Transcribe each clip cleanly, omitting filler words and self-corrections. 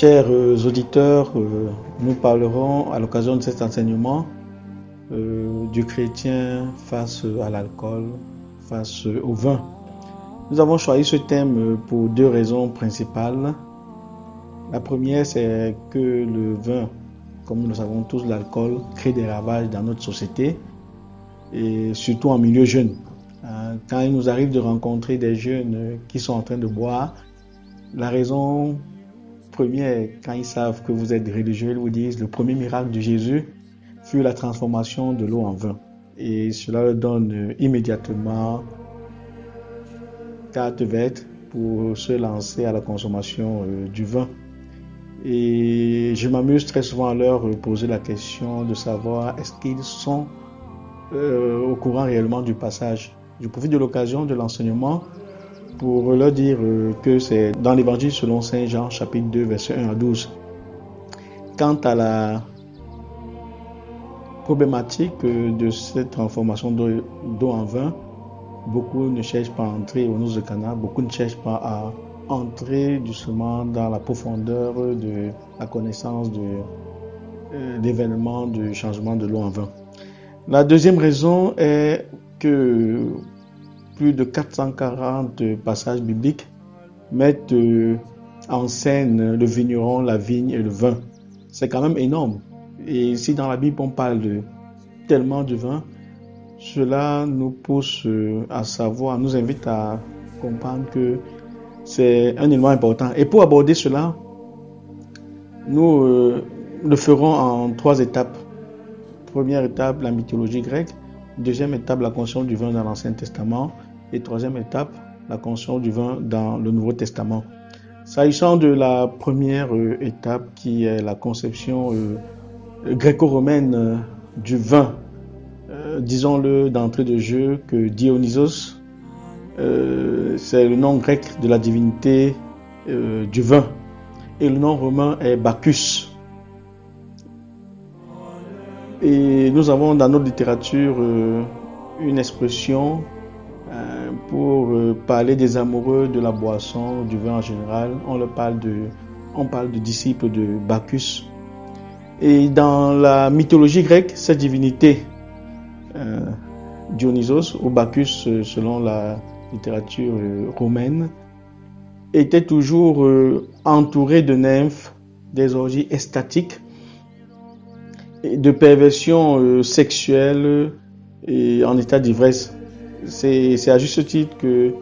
Chers auditeurs, nous parlerons à l'occasion de cet enseignement du chrétien face à l'alcool, face au vin. Nous avons choisi ce thème pour deux raisons principales. La première, c'est que le vin, comme nous le savons tous, l'alcool crée des ravages dans notre société et surtout en milieu jeune. Quand il nous arrive de rencontrer des jeunes qui sont en train de boire, la raison première, quand ils savent que vous êtes religieux, ils vous disent le premier miracle de Jésus fut la transformation de l'eau en vin. Et cela leur donne immédiatement carte verte pour se lancer à la consommation du vin. Et je m'amuse très souvent à leur poser la question de savoir est-ce qu'ils sont au courant réellement du passage. Je profite de l'occasion de l'enseignement pour leur dire que c'est dans l'évangile selon Saint Jean, chapitre 2, versets 1 à 12. Quant à la problématique de cette transformation d'eau en vin, beaucoup ne cherchent pas à entrer aux noces de Cana, beaucoup ne cherchent pas à entrer doucement dans la profondeur de la connaissance d'événements de changement de l'eau en vin. La deuxième raison est que plus de 440 passages bibliques mettent en scène le vigneron, la vigne et le vin. C'est quand même énorme. Et si dans la Bible on parle tellement du vin, cela nous pousse à savoir, nous invite à comprendre que c'est un élément important. Et pour aborder cela, nous le ferons en 3 étapes. Première étape, la mythologie grecque. Deuxième étape, la conscience du vin dans l'Ancien Testament. Et troisième étape, la conscience du vin dans le Nouveau Testament. S'agissant de la première étape qui est la conception gréco-romaine du vin, disons-le d'entrée de jeu que Dionysos, c'est le nom grec de la divinité du vin. Et le nom romain est Bacchus. Et nous avons dans notre littérature une expression pour parler des amoureux de la boisson, du vin en général. On parle de disciples de Bacchus. Et dans la mythologie grecque, cette divinité, Dionysos ou Bacchus selon la littérature romaine, était toujours entouré de nymphes, des orgies extatiques, de perversion sexuelle et en état d'ivresse. C'est à juste titre que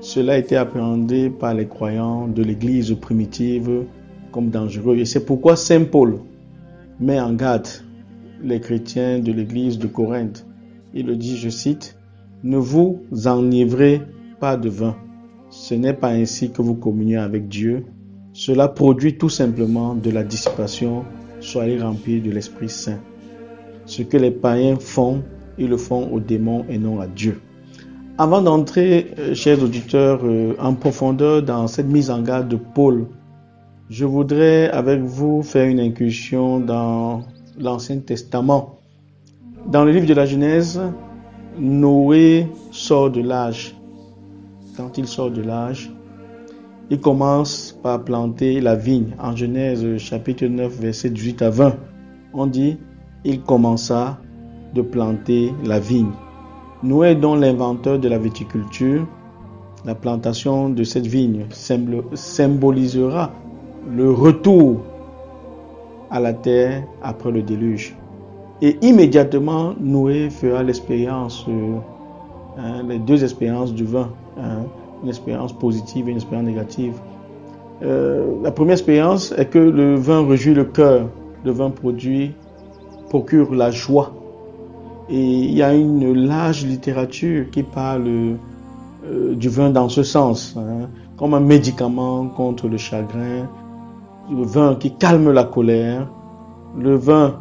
cela a été appréhendé par les croyants de l'Église primitive comme dangereux. Et c'est pourquoi Saint Paul met en garde les chrétiens de l'Église de Corinthe. Il le dit, je cite, « Ne vous enivrez pas de vin. Ce n'est pas ainsi que vous communiez avec Dieu. Cela produit tout simplement de la dissipation. Soyez remplis de l'Esprit Saint. » Ce que les païens font, ils le font aux démons et non à Dieu. Avant d'entrer, chers auditeurs, en profondeur dans cette mise en garde de Paul, je voudrais avec vous faire une incursion dans l'Ancien Testament. Dans le livre de la Genèse, Noé sort de l'âge. Quand il sort de l'âge, il commence par planter la vigne. En Genèse chapitre 9, versets 18 à 20, on dit « Il commença de planter la vigne ». Noé est donc l'inventeur de la viticulture. La plantation de cette vigne symbolisera le retour à la terre après le déluge. Et immédiatement, Noé fera l'expérience, les deux expériences du vin, une expérience positive et une expérience négative. La première expérience est que le vin réjouit le cœur. Le vin procure la joie. Et il y a une large littérature qui parle du vin dans ce sens, comme un médicament contre le chagrin, le vin qui calme la colère, le vin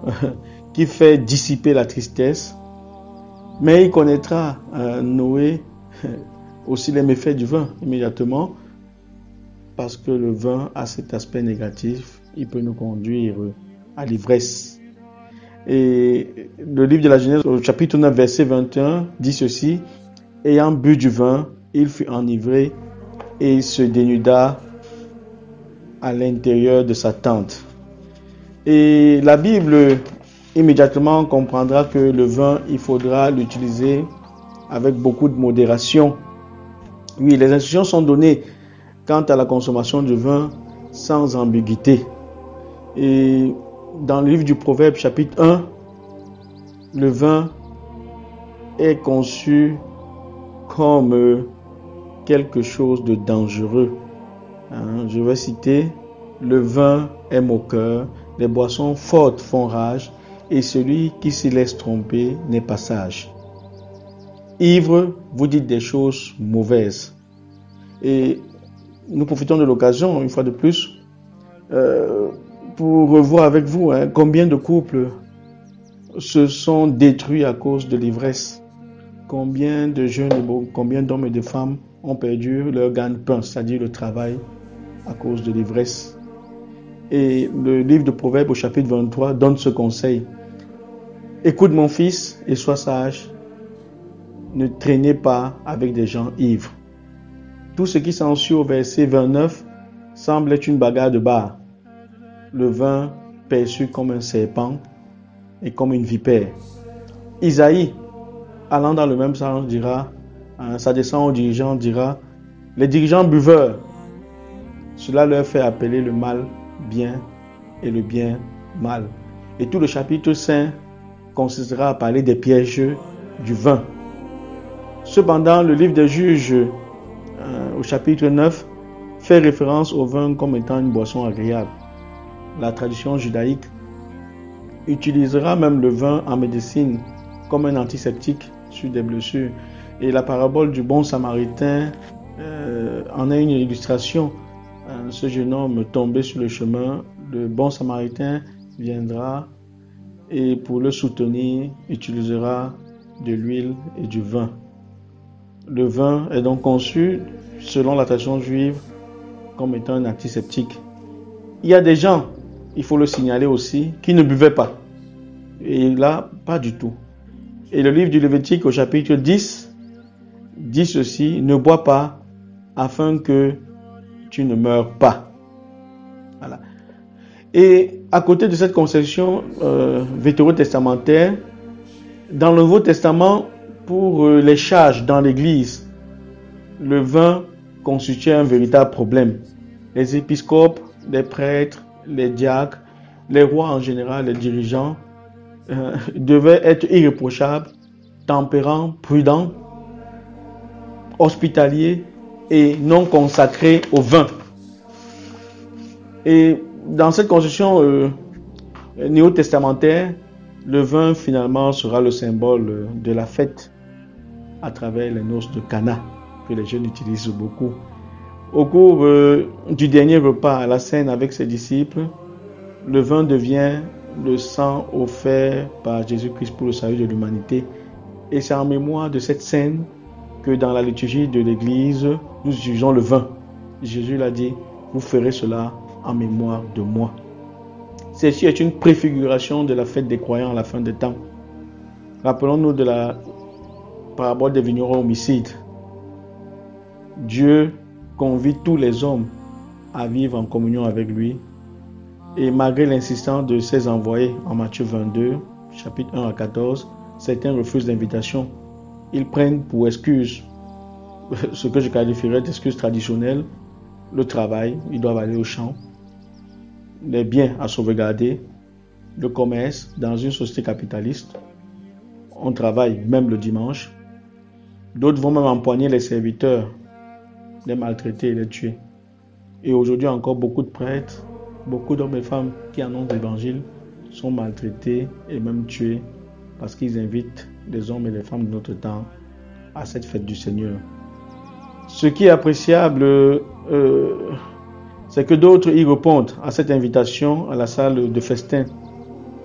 qui fait dissiper la tristesse. Mais il connaîtra, Noé, aussi les méfaits du vin immédiatement, parce que le vin a cet aspect négatif, il peut nous conduire à l'ivresse. Et le livre de la Genèse, au chapitre 9, verset 21, dit ceci, « Ayant bu du vin, il fut enivré et il se dénuda à l'intérieur de sa tente. Et la Bible immédiatement comprendra que le vin, il faudra l'utiliser avec beaucoup de modération. Oui, les instructions sont données quant à la consommation du vin sans ambiguïté. Et dans le livre du Proverbe chapitre 1, le vin est conçu comme quelque chose de dangereux. Je vais citer: le vin est moqueur, les boissons fortes font rage, et celui qui s'y laisse tromper n'est pas sage. Ivre, vous dites des choses mauvaises. Et nous profitons de l'occasion, une fois de plus, pour revoir avec vous combien de couples se sont détruits à cause de l'ivresse. Combien de jeunes, combien d'hommes et de femmes ont perdu leur gagne-pain, c'est-à-dire le travail, à cause de l'ivresse. Et le livre de Proverbes au chapitre 23 donne ce conseil: écoute mon fils et sois sage, ne traînez pas avec des gens ivres. Tout ce qui s'ensuit au verset 29 semble être une bagarre de bar. Le vin perçu comme un serpent et comme une vipère. Isaïe, allant dans le même sens, dira, s'adressant aux dirigeants, dira: les dirigeants buveurs, cela leur fait appeler le mal bien et le bien mal. Et tout le chapitre 5 consistera à parler des pièges du vin. Cependant, le livre des Juges, au chapitre 9, fait référence au vin comme étant une boisson agréable. La tradition judaïque utilisera même le vin en médecine comme un antiseptique sur des blessures. Et la parabole du bon samaritain en est une illustration. Ce jeune homme tombé sur le chemin, le bon samaritain viendra et pour le soutenir, utilisera de l'huile et du vin. Le vin est donc conçu, selon la tradition juive, comme étant un antiseptique. Il y a des gens, il faut le signaler aussi, qui ne buvaient pas. Et là, pas du tout. Et le livre du Lévitique au chapitre 10 dit ceci: ne bois pas afin que tu ne meurs pas. Voilà. Et à côté de cette conception vétérotestamentaire, dans le Nouveau Testament, pour les charges dans l'Église, le vin constituait un véritable problème. Les épiscopes, les prêtres, les diacres, les rois en général, les dirigeants devaient être irréprochables, tempérants, prudents, hospitaliers et non consacrés au vin. Et dans cette conception néo-testamentaire, le vin finalement sera le symbole de la fête à travers les noces de Cana que les jeunes utilisent beaucoup. Au cours du dernier repas à la Seine avec ses disciples, le vin devient le sang offert par Jésus-Christ pour le salut de l'humanité. Et c'est en mémoire de cette scène que dans la liturgie de l'Église, nous utilisons le vin. Jésus l'a dit: vous ferez cela en mémoire de moi. Ceci est une préfiguration de la fête des croyants à la fin des temps. Rappelons-nous de la parabole des vignerons homicides. Dieu convie tous les hommes à vivre en communion avec lui. Et malgré l'insistance de ses envoyés en Matthieu 22, chapitre 1 à 14, certains refusent l'invitation. Ils prennent pour excuse ce que je qualifierais d'excuse traditionnelle: le travail, ils doivent aller au champ, les biens à sauvegarder, le commerce. Dans une société capitaliste, on travaille même le dimanche. D'autres vont même empoigner les serviteurs, les maltraiter et les tuer. Et aujourd'hui encore, beaucoup de prêtres, beaucoup d'hommes et femmes qui annoncent l'évangile sont maltraités et même tués parce qu'ils invitent les hommes et les femmes de notre temps à cette fête du Seigneur. Ce qui est appréciable, c'est que d'autres y répondent à cette invitation à la salle de festin.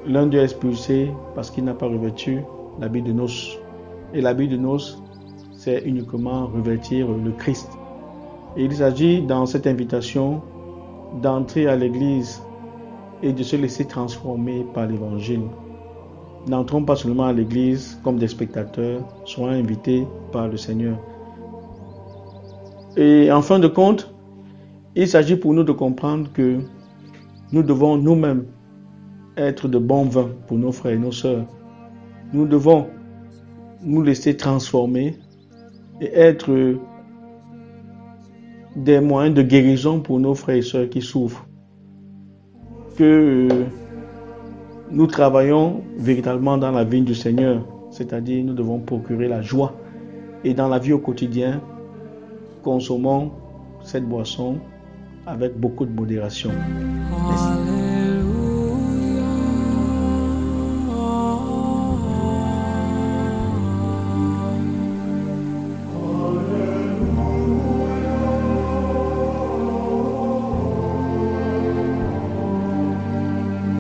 L'un d'eux est expulsé parce qu'il n'a pas revêtu l'habit de noces. Et l'habit de noces, c'est uniquement revêtir le Christ. Et il s'agit dans cette invitation d'entrer à l'église et de se laisser transformer par l'évangile. N'entrons pas seulement à l'église comme des spectateurs, soyons invités par le Seigneur. Et en fin de compte, Il s'agit pour nous de comprendre que nous devons nous-mêmes être de bons vins pour nos frères et nos sœurs. Nous devons nous laisser transformer et être des moyens de guérison pour nos frères et sœurs qui souffrent. Que nous travaillons véritablement dans la vigne du Seigneur, c'est-à-dire nous devons procurer la joie. Et dans la vie au quotidien, consommons cette boisson avec beaucoup de modération. Merci.